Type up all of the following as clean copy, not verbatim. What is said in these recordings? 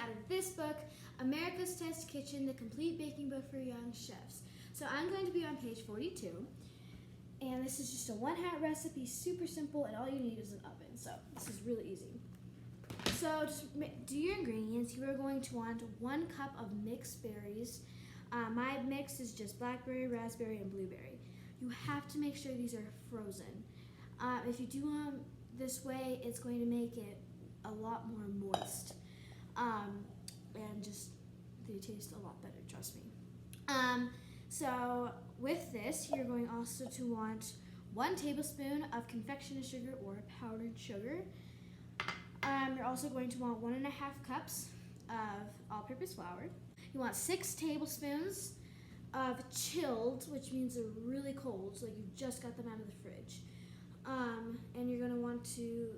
out of this book, America's Test Kitchen, the complete baking book for young chefs. So I'm going to be on page 42, and this is just a one-hat recipe, super simple, and all you need is an oven. So this is really easy. So just do your ingredients. You are going to want 1 cup of mixed berries. My mix is just blackberry, raspberry, and blueberry. You have to make sure these are frozen. If you do them this way, it's going to make it a lot more moist. And just, they taste a lot better, trust me. So with this, you're going also to want 1 tablespoon of confectioner sugar or powdered sugar. You're also going to want 1.5 cups of all-purpose flour. You want 6 tablespoons of chilled, which means they're really cold, so like you just got them out of the fridge. And you're going to want to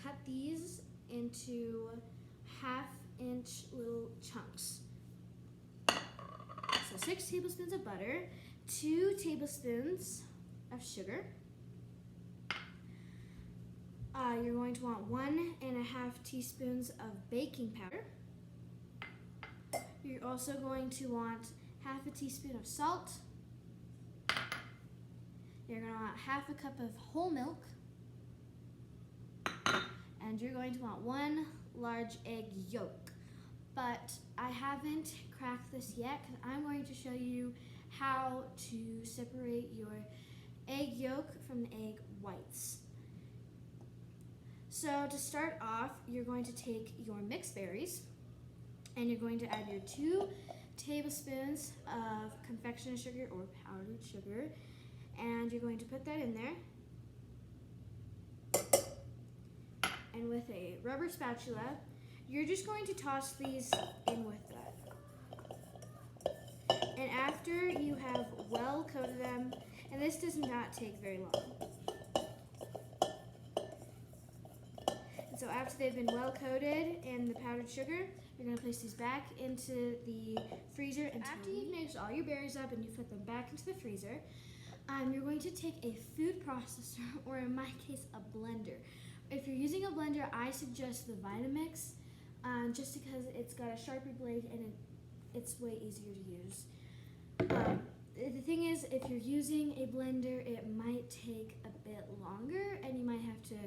cut these into 1/2-inch little chunks. So 6 tablespoons of butter, 2 tablespoons of sugar. You're going to want 1.5 teaspoons of baking powder. You're also going to want 1/2 teaspoon of salt. You're going to want 1/2 cup of whole milk. And you're going to want 1 large egg yolk. But I haven't cracked this yet because I'm going to show you how to separate your egg yolk from the egg whites. So to start off, you're going to take your mixed berries and you're going to add your 2 tablespoons of confectioner sugar or powdered sugar, and you're going to put that in there. And with a rubber spatula, you're just going to toss these in with that. And after you have well coated them, and this does not take very long. And so after they've been well coated in the powdered sugar, you're going to place these back into the freezer. And after you've mixed all your berries up and you put them back into the freezer, you're going to take a food processor, or in my case, a blender. If you're using a blender, I suggest the Vitamix, just because it's got a sharper blade and it's way easier to use. The thing is, if you're using a blender, it might take a bit longer, and you might have to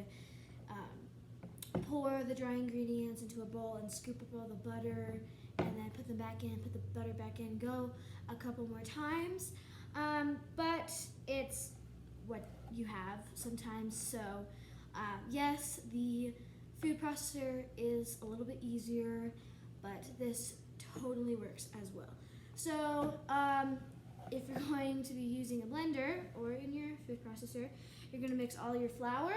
pour the dry ingredients into a bowl and scoop up all the butter, and then put them back in, put the butter back in, go a couple more times. But it's what you have sometimes, so yes, the food processor is a little bit easier, but this totally works as well. So if you're going to be using a blender or in your food processor, you're going to mix all your flour,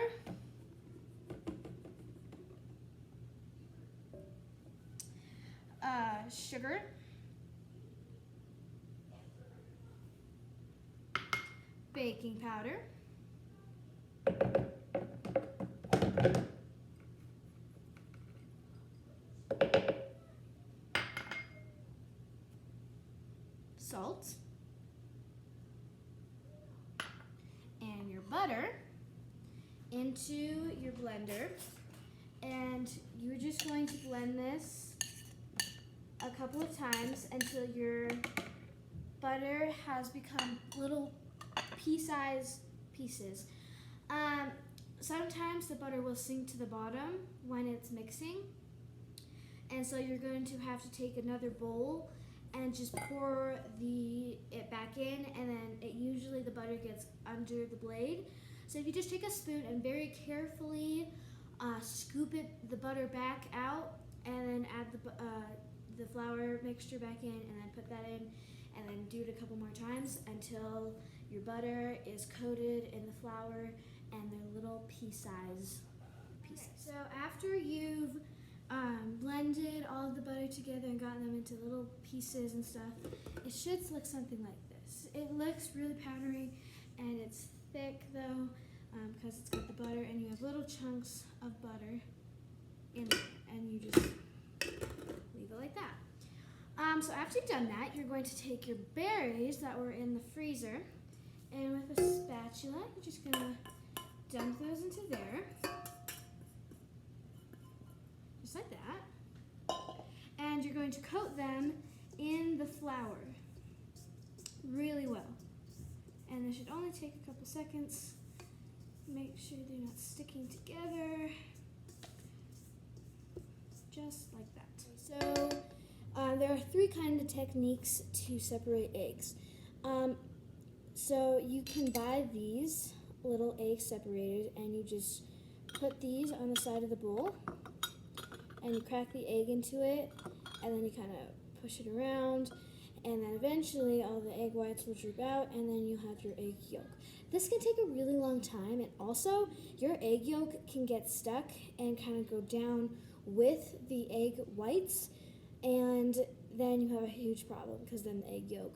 sugar, baking powder, salt, and your butter into your blender, and you're just going to blend this a couple of times until your butter has become little pea-sized pieces. Sometimes the butter will sink to the bottom when it's mixing, and so you're going to have to take another bowl and just pour it back in, and then usually the butter gets under the blade. So if you just take a spoon and very carefully scoop the butter back out, and then add the flour mixture back in, and then put that in, and then do it a couple more times until your butter is coated in the flour and they're little pea-sized pieces. So after you've blended all of the butter together and gotten them into little pieces and stuff, it should look something like this. It looks really powdery and it's thick though, because it's got the butter, and you have little chunks of butter in there, and you just leave it like that. So after you've done that, you're going to take your berries that were in the freezer, and with a spatula, you're just going to dump those into there, just like that. And you're going to coat them in the flour really well. And this should only take a couple seconds. Make sure they're not sticking together. Just like that. So there are 3 kinds of techniques to separate eggs. So you can buy these little eggs separated, and you just put these on the side of the bowl, and you crack the egg into it, and then you kind of push it around, and then eventually all the egg whites will droop out, and then you have your egg yolk. This can take a really long time, and also your egg yolk can get stuck and kind of go down with the egg whites, and then you have a huge problem because then the egg yolk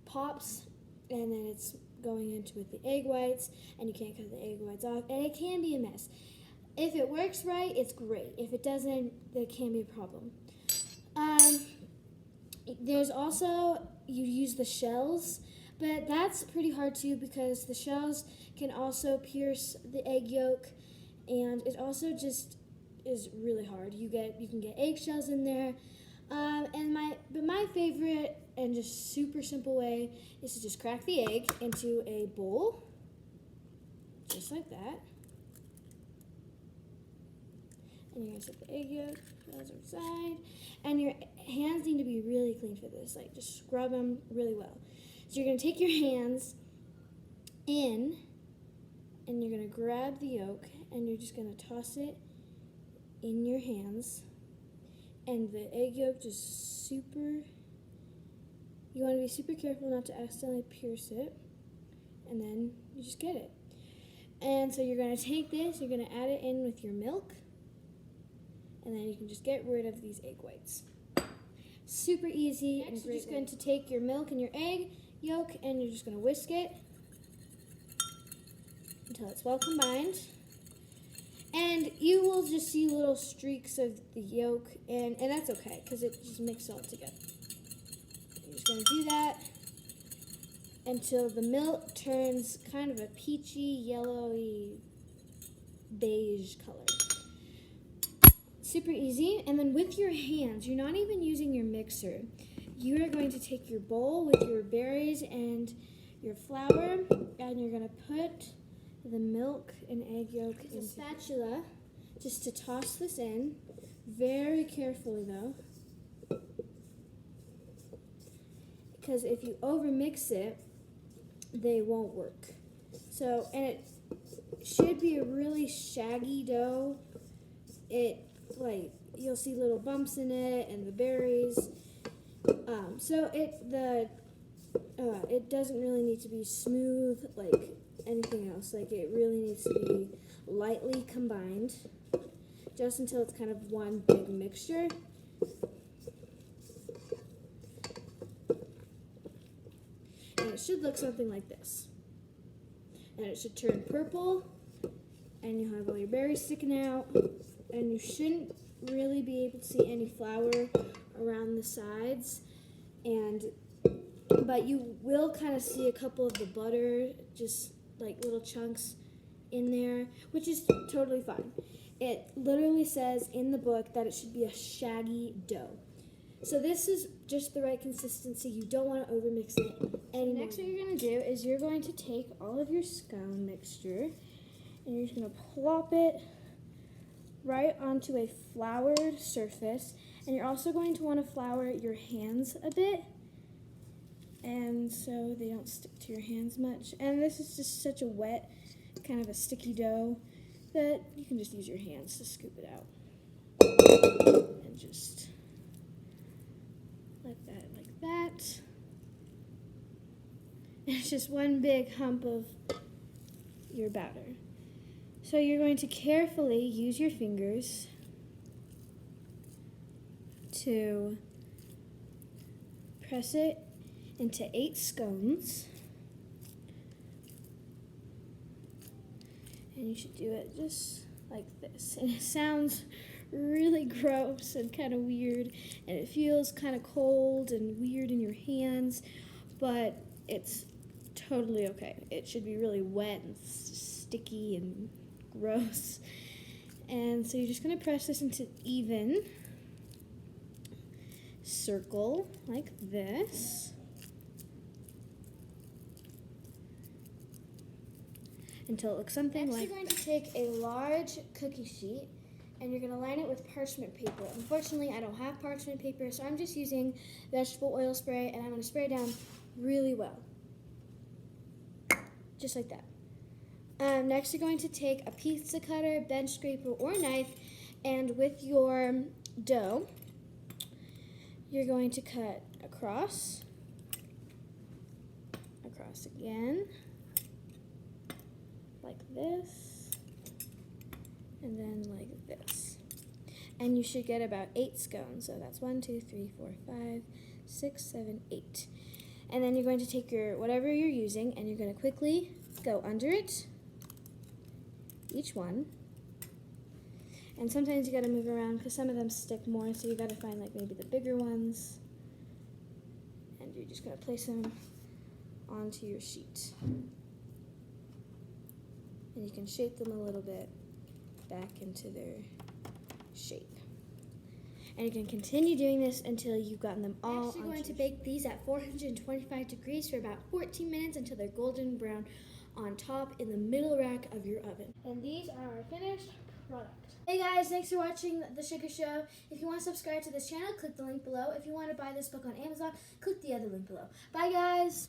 pops, and then it's going into with the egg whites, and you can't cut the egg whites off, and it can be a mess. If it works right, it's great. If it doesn't, there can be a problem. There's also, you use the shells, but that's pretty hard too because the shells can also pierce the egg yolk, and it also just is really hard. You can get eggshells in there. But my favorite and just super simple way is to just crack the egg into a bowl, just like that. And you're gonna set the egg yolk on the side, and your hands need to be really clean for this. Like just scrub them really well. So you're gonna take your hands in, and you're gonna grab the yolk, and you're just gonna toss it in your hands. And the egg yolk just you want to be super careful not to accidentally pierce it, and then you just get it. And so you're going to take this, you're going to add it in with your milk, and then you can just get rid of these egg whites. Super easy. Next, you're just going to take your milk and your egg yolk, and you're just going to whisk it until it's well combined. And you will just see little streaks of the yolk, and that's okay because it just mixes all together. You're just going to do that until the milk turns kind of a peachy, yellowy, beige color. Super easy. And then with your hands, you're not even using your mixer. You are going to take your bowl with your berries and your flour, and you're going to put the milk and egg yolk in a spatula just to toss this in, very carefully though, because if you overmix it, they won't work. So, and it should be a really shaggy dough. You'll see little bumps in it and the berries. So it doesn't really need to be smooth like anything else. Like it really needs to be lightly combined just until it's kind of one big mixture. And it should look something like this. And it should turn purple, and you have all your berries sticking out, and you shouldn't really be able to see any flour around the sides, but you will kind of see a couple of the butter, just like little chunks in there, which is totally fine. It literally says in the book that it should be a shaggy dough. So this is just the right consistency. You don't want to overmix it anymore. Next, what you're going to do is you're going to take all of your scone mixture, and you're just going to plop it right onto a floured surface. And you're also going to want to flour your hands a bit, and so they don't stick to your hands much. And this is just such a wet, kind of a sticky dough that you can just use your hands to scoop it out. And just like that. And it's just one big hump of your batter. So you're going to carefully use your fingers to press it into 8 scones. And you should do it just like this. And it sounds really gross and kind of weird, and it feels kind of cold and weird in your hands, but it's totally okay. It should be really wet and sticky and gross. And so you're just going to press this into even. circle like this. Until it looks something like. Next, you're going to take a large cookie sheet and you're going to line it with parchment paper. Unfortunately, I don't have parchment paper, so I'm just using vegetable oil spray, and I'm going to spray it down really well. Just like that. Next, you're going to take a pizza cutter, bench scraper, or knife, and with your dough, you're going to cut across again, like this, and then like this. And you should get about 8 scones. So that's 1, 2, 3, 4, 5, 6, 7, 8. And then you're going to take your whatever you're using, and you're going to quickly go under it, each one. And sometimes you got to move around because some of them stick more, so you got to find like maybe the bigger ones. And you're just going to place them onto your sheet. And you can shape them a little bit back into their shape. And you can continue doing this until you've gotten them all. Next, you're going to bake these at 425 degrees for about 14 minutes until they're golden brown on top in the middle rack of your oven. And these are our finished product. Hey guys, thanks for watching The Sugar Show. If you want to subscribe to this channel, click the link below. If you want to buy this book on Amazon, click the other link below. Bye guys!